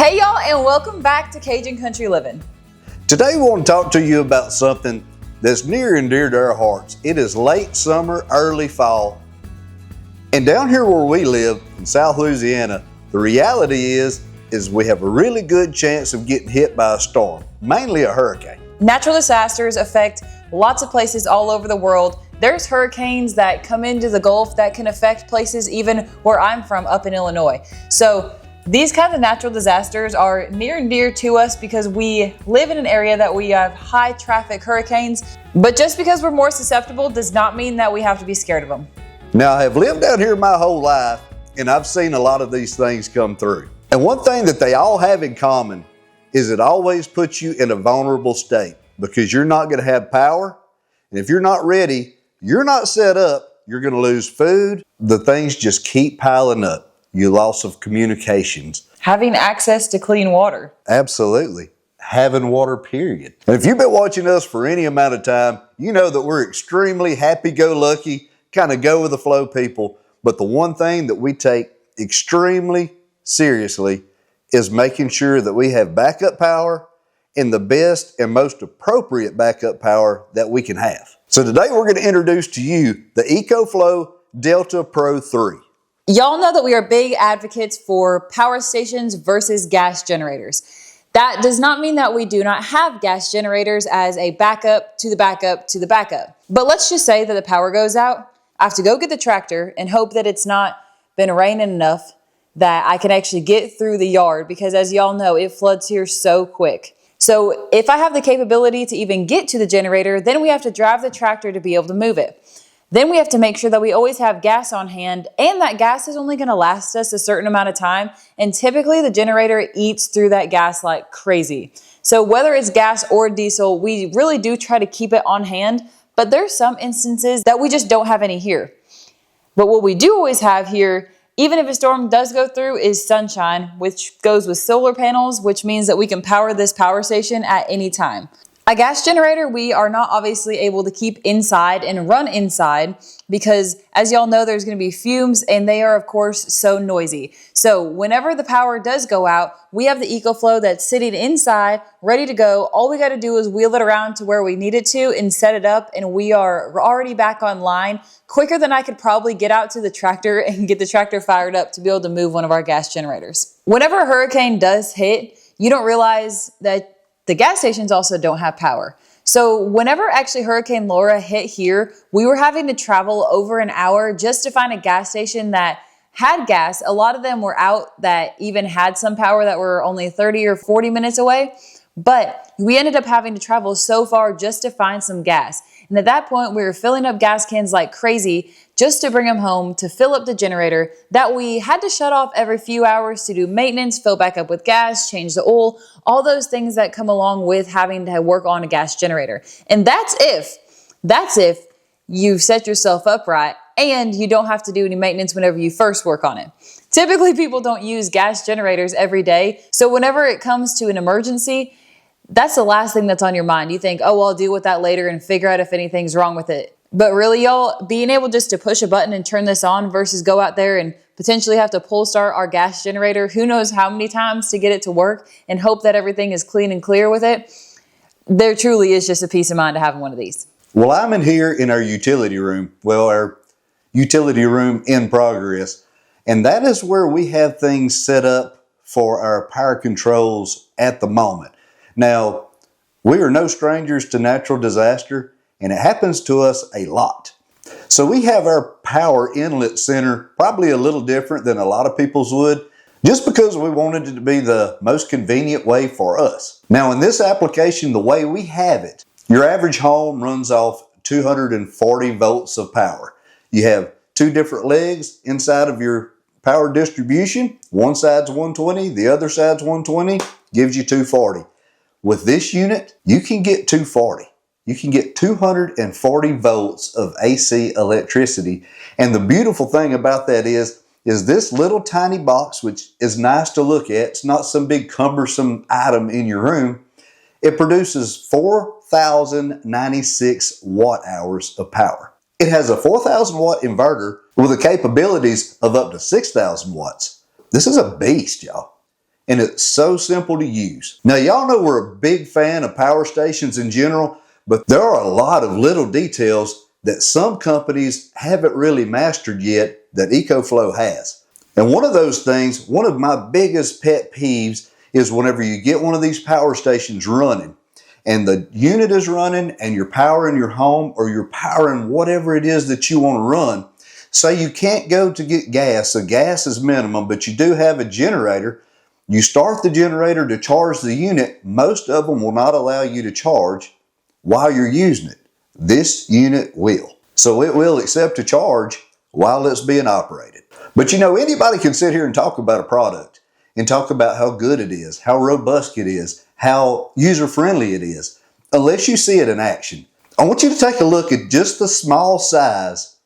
Hey y'all, and welcome back to Cajun Country Livin'. Today we want to talk to you about something that's near and dear to our hearts. It is late summer, early fall. And down here where we live in South Louisiana, the reality is we have a really good chance of getting hit by a storm, mainly a hurricane. Natural disasters affect lots of places all over the world. There's hurricanes that come into the Gulf that can affect places even where I'm from, up in Illinois. So these kinds of natural disasters are near and dear to us because we live in an area that we have high traffic hurricanes. But just because we're more susceptible does not mean that we have to be scared of them. Now, I have lived out here my whole life, and I've seen a lot of these things come through. And one thing that they all have in common is it always puts you in a vulnerable state because you're not going to have power. And if you're not ready, you're not set up, you're going to lose food. The things just keep piling up. Your loss of communications. Having access to clean water. Absolutely. Having water, period. And if you've been watching us for any amount of time, you know that we're extremely happy-go-lucky, kind of go-with-the-flow people. But the one thing that we take extremely seriously is making sure that we have backup power and the best and most appropriate backup power that we can have. So today we're going to introduce to you the Ecoflow Delta Pro 3. Y'all know that we are big advocates for power stations versus gas generators. That does not mean that we do not have gas generators as a backup to the backup to the backup. But let's just say that the power goes out. I have to go get the tractor and hope that it's not been raining enough that I can actually get through the yard because as y'all know, it floods here so quick. So if I have the capability to even get to the generator, then we have to drive the tractor to be able to move it. Then we have to make sure that we always have gas on hand and that gas is only going to last us a certain amount of time. And typically the generator eats through that gas like crazy. So whether it's gas or diesel, we really do try to keep it on hand, but there's some instances that we just don't have any here. But what we do always have here, even if a storm does go through, is sunshine, which goes with solar panels, which means that we can power this power station at any time. A gas generator, we are not obviously able to keep inside and run inside because as y'all know, there's going to be fumes and they are of course so noisy. So whenever the power does go out, we have the Ecoflow that's sitting inside, ready to go. All we got to do is wheel it around to where we need it to and set it up and we are already back online quicker than I could probably get out to the tractor and get the tractor fired up to be able to move one of our gas generators. Whenever a hurricane does hit, you don't realize that the gas stations also don't have power. So whenever actually Hurricane Laura hit here, we were having to travel over an hour just to find a gas station that had gas. A lot of them were out that even had some power that were only 30 or 40 minutes away. But we ended up having to travel so far just to find some gas. And at that point, we were filling up gas cans like crazy just to bring them home to fill up the generator that we had to shut off every few hours to do maintenance, fill back up with gas, change the oil, all those things that come along with having to work on a gas generator. And that's if you set yourself up right and you don't have to do any maintenance whenever you first work on it. Typically, people don't use gas generators every day. So whenever it comes to an emergency, that's the last thing that's on your mind. You think, oh, well, I'll deal with that later and figure out if anything's wrong with it. But really, y'all, being able just to push a button and turn this on versus go out there and potentially have to pull start our gas generator, who knows how many times to get it to work and hope that everything is clean and clear with it. There truly is just a peace of mind to having one of these. Well, I'm in here in our utility room. Well, our utility room in progress. And that is where we have things set up for our power controls at the moment. Now, we are no strangers to natural disaster, and it happens to us a lot. So we have our power inlet center probably a little different than a lot of people's would, just because we wanted it to be the most convenient way for us. Now, in this application, the way we have it, your average home runs off 240 volts of power. You have two different legs inside of your power distribution. One side's 120, the other side's 120, gives you 240. With this unit, you can get 240. You can get 240 volts of AC electricity. And the beautiful thing about that is this little tiny box, which is nice to look at, it's not some big cumbersome item in your room. It produces 4,096 watt hours of power. It has a 4,000 watt inverter with the capabilities of up to 6,000 watts. This is a beast, y'all. and it's so simple to use. Now, y'all know we're a big fan of power stations in general, but there are a lot of little details that some companies haven't really mastered yet that Ecoflow has. And one of those things, one of my biggest pet peeves, is whenever you get one of these power stations running and the unit is running and you're powering your home or you're powering whatever it is that you want to run. Say you can't go to get gas, so gas is minimum, but you do have a generator. You start the generator to charge the unit. Most of them will not allow you to charge while you're using it. This unit will. So it will accept a charge while it's being operated. But you know, anybody can sit here and talk about a product and talk about how good it is, how robust it is, how user-friendly it is, unless you see it in action. I want you to take a look at just the small size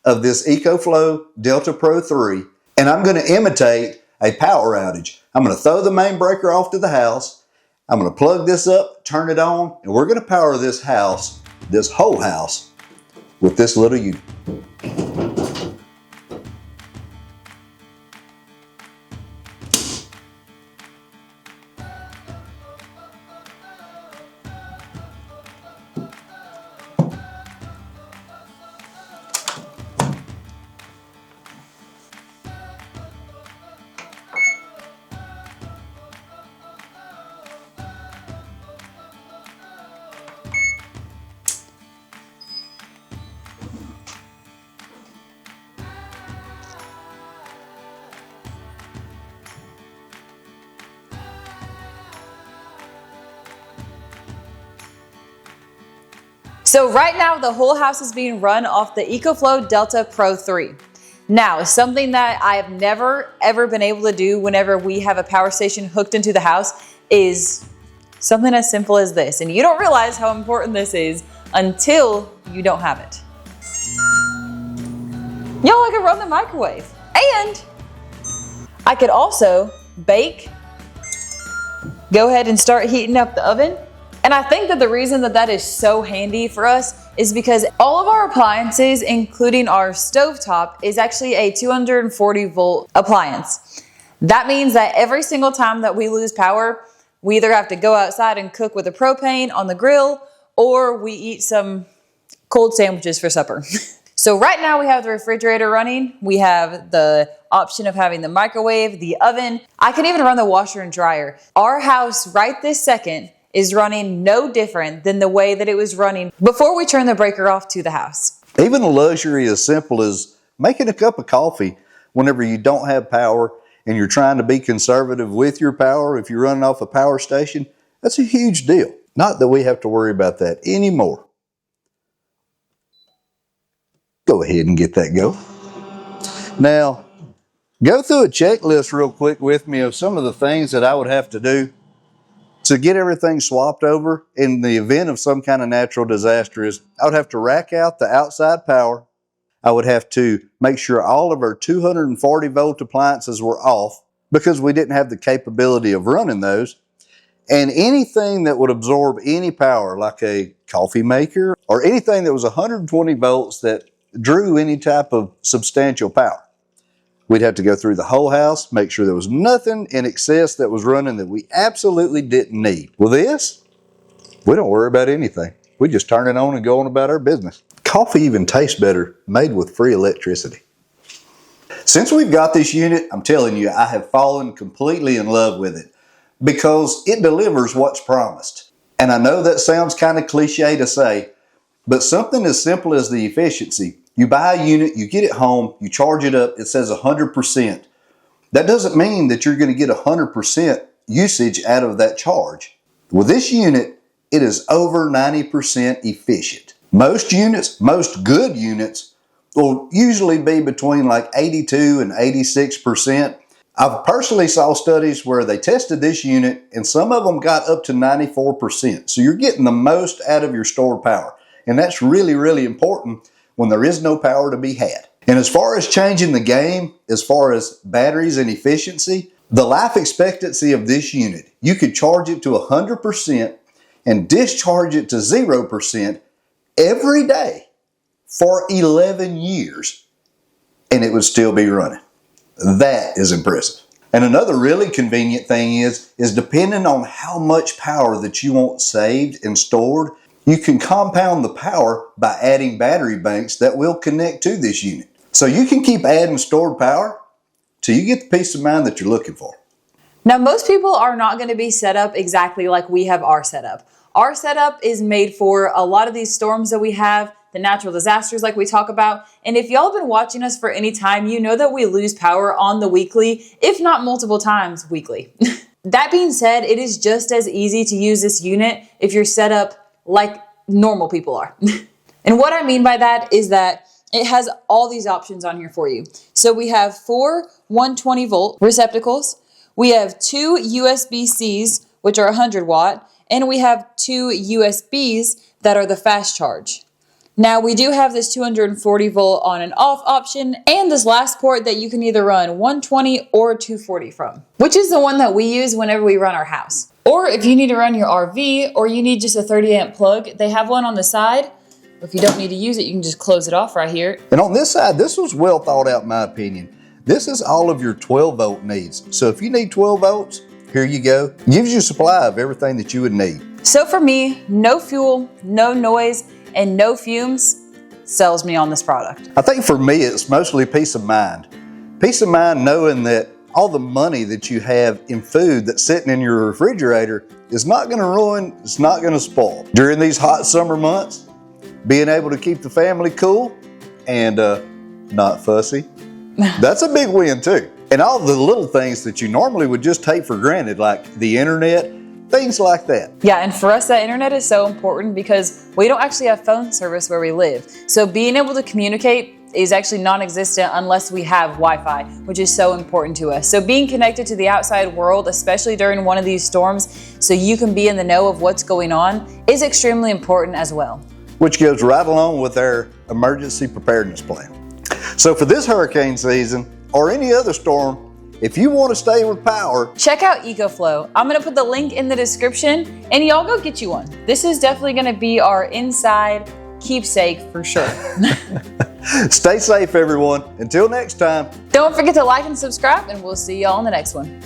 of this Ecoflow Delta Pro 3, and I'm going to imitate a power outage. I'm going to throw the main breaker off to the house. I'm going to plug this up, turn it on, and we're going to power this house, this whole house, with this little unit. So right now, the whole house is being run off the Ecoflow Delta Pro 3. Now, something that I have never, ever been able to do whenever we have a power station hooked into the house is something as simple as this. And you don't realize how important this is until you don't have it. Yo, I could run the microwave. And I could also bake, go ahead and start heating up the oven. And I think that the reason that that is so handy for us is because all of our appliances, including our stovetop, is actually a 240 volt appliance. That means that every single time that we lose power, we either have to go outside and cook with a propane on the grill, or we eat some cold sandwiches for supper. So right now we have the refrigerator running. We have the option of having the microwave, the oven. I can even run the washer and dryer. Our house right this second is running no different than the way that it was running before we turned the breaker off to the house. Even a luxury as simple as making a cup of coffee whenever you don't have power and you're trying to be conservative with your power, if you're running off a power station, that's a huge deal. Not that we have to worry about that anymore. Go ahead and get that go. Now, go through a checklist real quick with me of some of the things that I would have to do to get everything swapped over in the event of some kind of natural disaster. Is I would have to rack out the outside power. I would have to make sure all of our 240 volt appliances were off because we didn't have the capability of running those. And anything that would absorb any power, like a coffee maker or anything that was 120 volts that drew any type of substantial power. We'd have to go through the whole house, make sure there was nothing in excess that was running that we absolutely didn't need. Well, this, we don't worry about anything. We just turn it on and go on about our business. Coffee even tastes better made with free electricity. Since we've got this unit, I'm telling you, I have fallen completely in love with it because it delivers what's promised. And I know that sounds kind of cliche to say, but something as simple as the efficiency. You buy a unit, you get it home, you charge it up, it says 100%. That doesn't mean that you're going to get 100% usage out of that charge. With this unit, it is over 90% efficient. Most units, most good units, will usually be between like 82 and 86%. I've personally saw studies where they tested this unit and some of them got up to 94%. So you're getting the most out of your stored power. And that's really, really important when there is no power to be had. And as far as changing the game, as far as batteries and efficiency, the life expectancy of this unit, you could charge it to 100% and discharge it to 0% every day for 11 years, and it would still be running. That is impressive. And another really convenient thing is depending on how much power that you want saved and stored, you can compound the power by adding battery banks that will connect to this unit. So you can keep adding stored power till you get the peace of mind that you're looking for. Now, most people are not going to be set up exactly like we have our setup. Our setup is made for a lot of these storms that we have, the natural disasters like we talk about. And if y'all have been watching us for any time, you know that we lose power on the weekly, if not multiple times weekly. That being said, it is just as easy to use this unit if you're set up like normal people are. And what I mean by that is that it has all these options on here for you. So we have 4 120 volt receptacles. We have 2 USB-Cs, which are 100 watt, and we have 2 USBs that are the fast charge. Now we do have this 240 volt on and off option and this last port that you can either run 120 or 240 from, which is the one that we use whenever we run our house. Or if you need to run your RV or you need just a 30 amp plug, they have one on the side. If you don't need to use it, you can just close it off right here. And on this side, this was well thought out in my opinion. This is all of your 12 volt needs. So if you need 12 volts, here you go. Gives you a supply of everything that you would need. So for me, no fuel, no noise, and no fumes sells me on this product. I think for me, it's mostly peace of mind. Peace of mind knowing that all the money that you have in food that's sitting in your refrigerator is not gonna ruin, it's not gonna spoil. During these hot summer months, being able to keep the family cool and not fussy, that's a big win too. And all the little things that you normally would just take for granted, like the internet, things like that. Yeah, and for us, that internet is so important because we don't actually have phone service where we live. So being able to communicate is actually non-existent unless we have Wi-Fi, which is so important to us. So being connected to the outside world, especially during one of these storms, so you can be in the know of what's going on, is extremely important as well. Which goes right along with our emergency preparedness plan. So for this hurricane season, or any other storm, if you want to stay with power, check out Ecoflow. I'm going to put the link in the description and y'all go get you one. This is definitely going to be our inside keepsake for sure. Stay safe, everyone. Until next time. Don't forget to like and subscribe, and we'll see y'all in the next one.